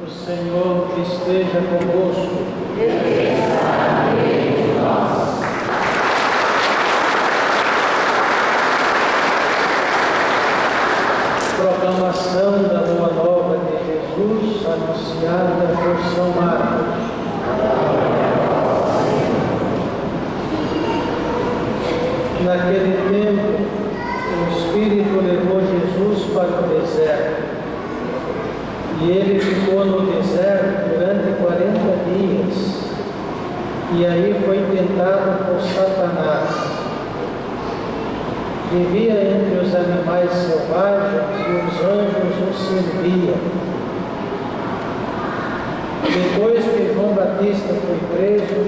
O Senhor esteja convosco. Ele está no meio de nós. Proclamação da Boa Nova de Jesus, anunciada por São Marcos. Naquele tempo, o Espírito levou Jesus para o deserto. E ele ficou no deserto durante 40 dias. E aí foi tentado por Satanás. Vivia entre os animais selvagens e os anjos o serviam. Depois que João Batista foi preso,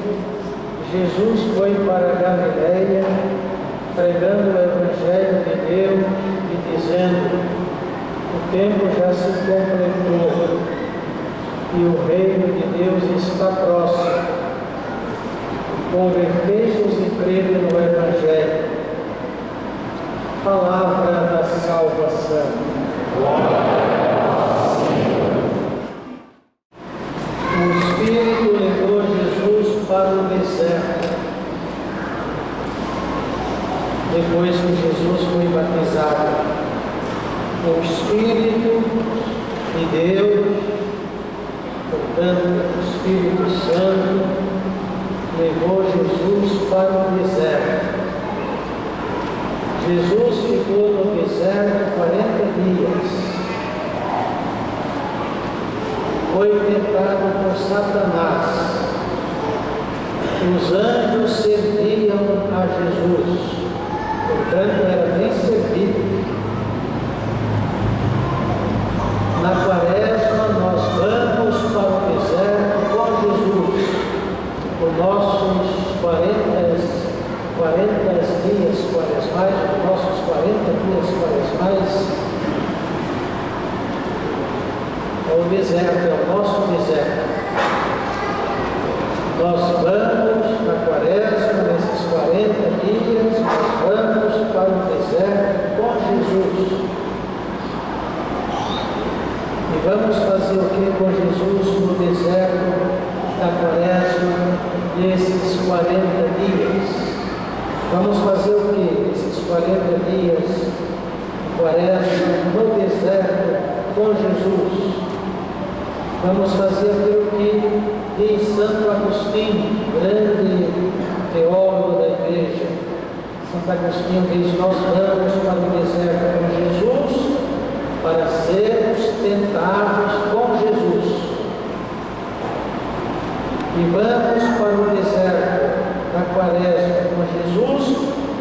Jesus foi para a Galileia, pregando o Evangelho de Deus e dizendo: o tempo já se completou e o reino de Deus está próximo. Convertei-vos e crede no Evangelho. Palavra da salvação. Glória ao Senhor. O Espírito levou Jesus para o deserto. Depois que Jesus foi batizado, o Espírito de Deus, portanto, o Espírito Santo, levou Jesus para o deserto. Jesus ficou no deserto 40 dias. Foi tentado por Satanás. Os anjos serviam a Jesus, portanto, era bem servido. Na Quaresma, nós vamos para o deserto com Jesus. Os nossos 40 dias quaresmais, os nossos 40 dias quaresmais, é o deserto, é o nosso deserto. Nós vamos na Quaresma, nesses 40 dias, nós vamos para o deserto com Jesus. E vamos fazer o que com Jesus no deserto da Quaresma, nesses 40 dias? Vamos fazer o que nesses 40 dias de Quaresma no deserto com Jesus? Vamos fazer aquilo que diz Santo Agostinho, grande teólogo da Igreja. Santo Agostinho diz: nós vamos para o deserto com Jesus para sermos tentados com Jesus. E vamos para o deserto da Quaresma com Jesus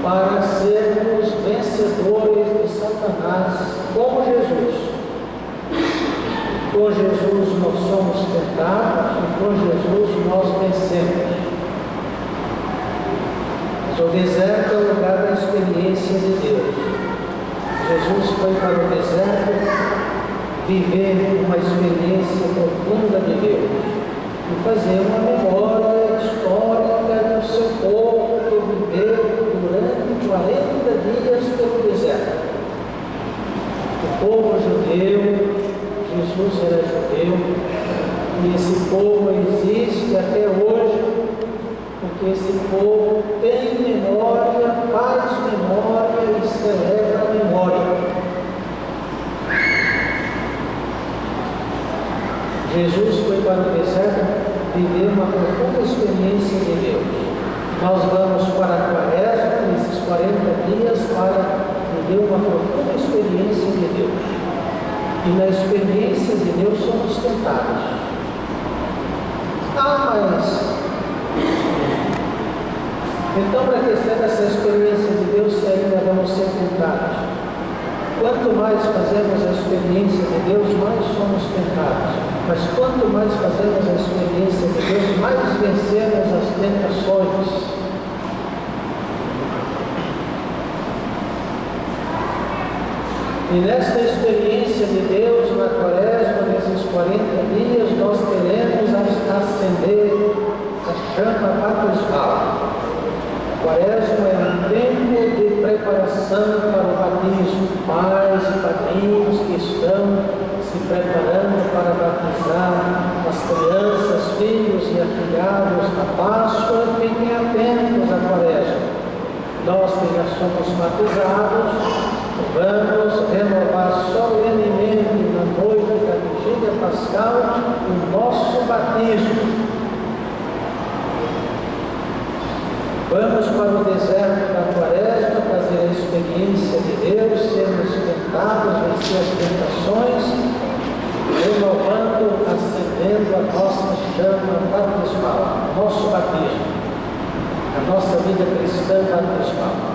para sermos vencedores de Satanás com Jesus. Com Jesus nós somos tentados e com Jesus nós vencemos. Mas o deserto é o lugar da experiência de Deus. Jesus foi para o deserto viver uma experiência profunda de Deus e fazer uma memória histórica do seu povo que viveu durante 40 dias pelo deserto. O povo judeu, Jesus era judeu, e esse povo existe até hoje, porque esse povo tem memória, faz memória e celebra a memória. Jesus foi para o deserto viver uma profunda experiência de Deus. Nós vamos para a Quaresma, nesses 40 dias, para viver uma profunda experiência de Deus. E na experiência de Deus somos tentados. Mas então, para que seja essa experiência de Deus, se ainda vamos ser tentados? Quanto mais fazemos a experiência de Deus, mais somos tentados. Mas quanto mais fazemos a experiência de Deus, mais vencemos as tentações. E nesta experiência de Deus, na Quaresma, nesses 40 dias, nós queremos acender a chama batismal. A Quaresma é um tempo de preparação para o batismo. Pais e padrinhos que estão se preparando para batizar somos batizados, vamos renovar solenemente na noite da vigília pascal o nosso batismo. Vamos para o deserto da Quaresma fazer a experiência de Deus, sermos tentados, vencer as tentações, renovando, acendendo a nossa chama batismal, nosso batismo, a nossa vida cristã batismal.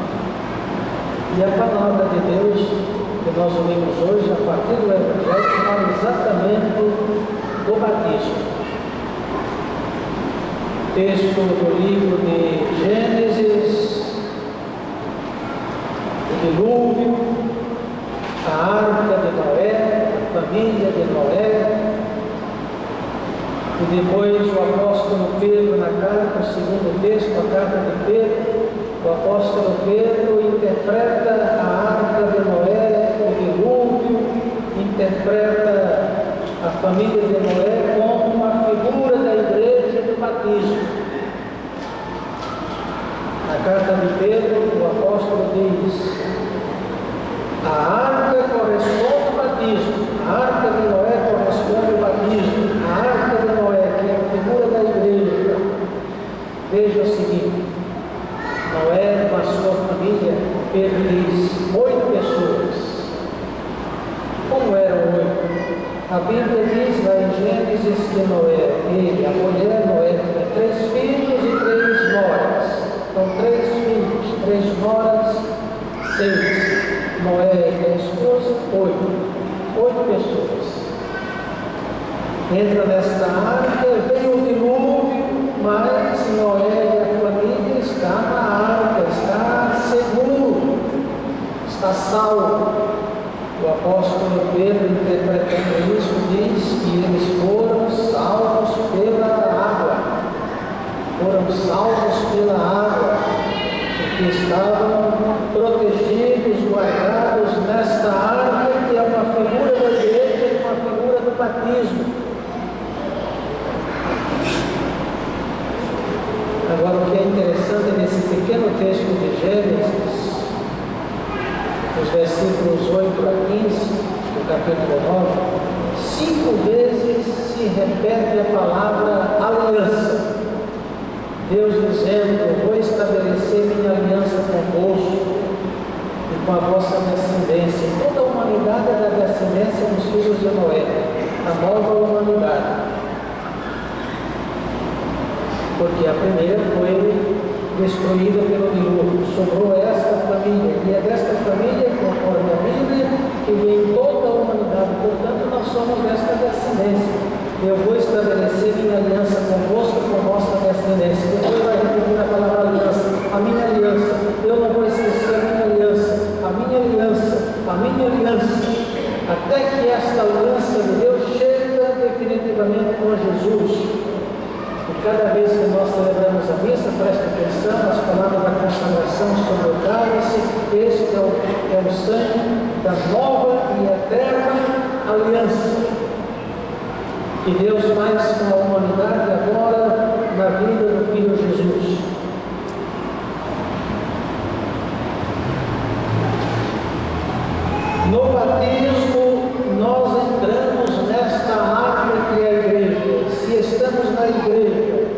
E a palavra de Deus que nós ouvimos hoje, a partir do Evangelho, fala exatamente do batismo. Texto do livro de Gênesis, o dilúvio, a arca de Noé, a família de Noé, e depois o apóstolo Pedro na carta, o segundo texto, a carta de Pedro, o apóstolo Pedro interpreta a arca de Noé, o dilúvio, interpreta a família de Noé como uma figura da igreja do batismo. Na carta de Pedro, o apóstolo diz: a arca corresponde ao batismo, a arca de Noé corresponde ao batismo, a arca de Noé, que é a figura da igreja. Veja o seguinte: Noé, com a sua família, Pedro diz, 8 pessoas. Como eram 8? A Bíblia diz lá em Gênesis que Noé, ele, a mulher Noé, tinha 3 filhos e 3 noras. Então, 3 filhos, 3 noras, 6. Noé e a esposa, 8. 8 pessoas. Entra nesta arca, vem o dilúvio, mas Noé e a família estão na arca, está seguro, está salvo. O apóstolo Pedro, interpretando isso, diz que eles foram salvos pela água. Foram salvos pela água, porque estavam protegidos, guardados nesta arca, que é uma figura da igreja, uma figura do batismo. Agora, o que é interessante nesse pequeno texto de Gênesis, os versículos 8 a 15, do capítulo 9, 5 vezes se repete a palavra aliança. Deus dizendo: vou estabelecer minha aliança convosco e com a vossa descendência. Toda a humanidade é da descendência dos filhos de Noé, a nova humanidade. Porque a primeira foi destruída pelo dilúvio, sobrou esta família, e é desta família, conforme a Bíblia, que vem toda a humanidade. Portanto, nós somos desta descendência. Eu vou estabelecer minha aliança convosco e com a vossa descendência. Depois vai repetir a palavra aliança, a minha aliança. Eu não vou esquecer a minha aliança, a minha aliança, a minha aliança, até que esta aliança de Deus chega definitivamente com Jesus. E cada vez que nós celebramos a missa, preste atenção às palavras da consagração sobre o cálice. Este é o sangue da nova e eterna aliança que Deus faz com a humanidade agora na vida do Filho Jesus. No batismo, nós entramos nesta arca que é a igreja. Se estamos na igreja,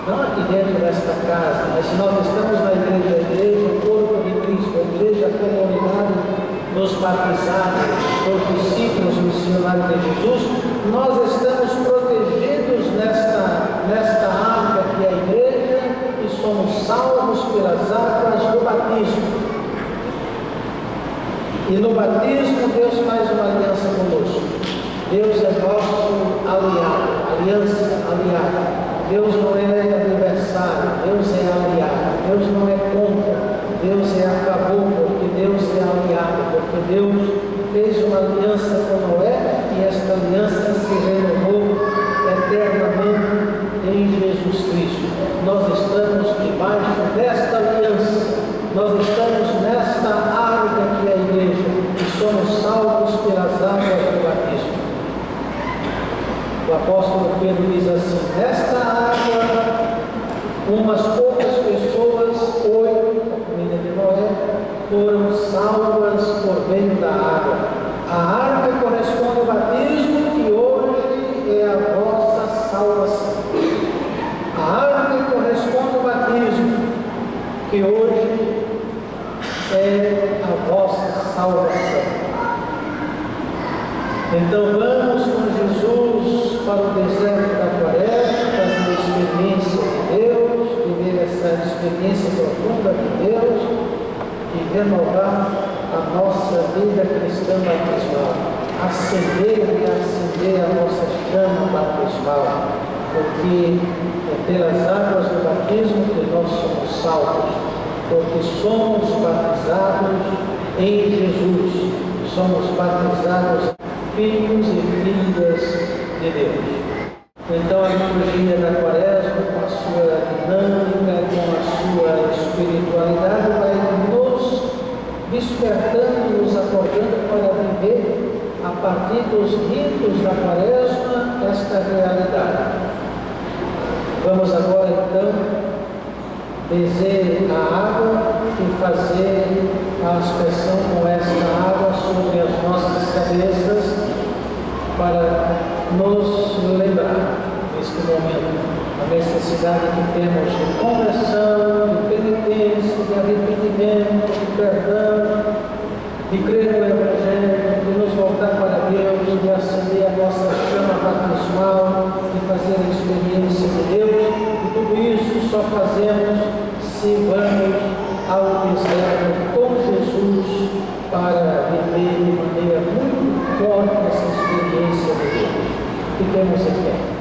não aqui dentro desta casa, mas se nós estamos na igreja, a igreja, o corpo de Cristo, a igreja, a comunidade dos batizados, os discípulos missionários de Jesus, nós estamos protegidos nesta arca que é a igreja e somos salvos pelas águas do batismo. E no batismo Deus faz uma aliança conosco. Deus é nosso aliado, aliança, aliado. Deus não é adversário, Deus é aliado. Deus não é contra, Deus é a favor, porque Deus é aliado, porque Deus fez uma aliança com Noé e esta aliança se renovou eternamente em Jesus Cristo. Nós estamos debaixo desta aliança, nós estamos nesta arca que é a igreja e somos salvos pelas águas do batismo. O apóstolo Pedro diz assim: nesta água, umas poucas pessoas, 8, a família foram salvas por meio da água. A arca corresponde ao batismo, que hoje é a vossa salvação. A arca corresponde ao batismo, que hoje é a vossa salvação. Então vamos com Jesus para o deserto da Quaresma, fazer a experiência de Deus, viver essa experiência profunda de Deus e renovar a nossa vida cristã batismal, acender a nossa chama batismal, porque é pelas águas do batismo que nós somos salvos, porque somos batizados em Jesus, somos batizados filhos e filhas de Deus. Então a liturgia da Quaresma, com a sua dinâmica, com a sua espiritualidade, vai nos despertando, nos acordando para viver, a partir dos ritos da Quaresma, esta realidade. Vamos agora então dizer a água e fazer a aspersão com esta água sobre as nossas cabeças para nos lembrar neste momento a necessidade que temos de conversão, de penitência, de arrependimento, de perdão, de crer no Evangelho, de nos voltar para Deus, de acender a nossa chama batismal, de fazer a experiência de Deus. E tudo isso só fazemos se vamos ao deserto com Jesus para viver de maneira muito forte essa experiência de Deus. Fiquemos em pé.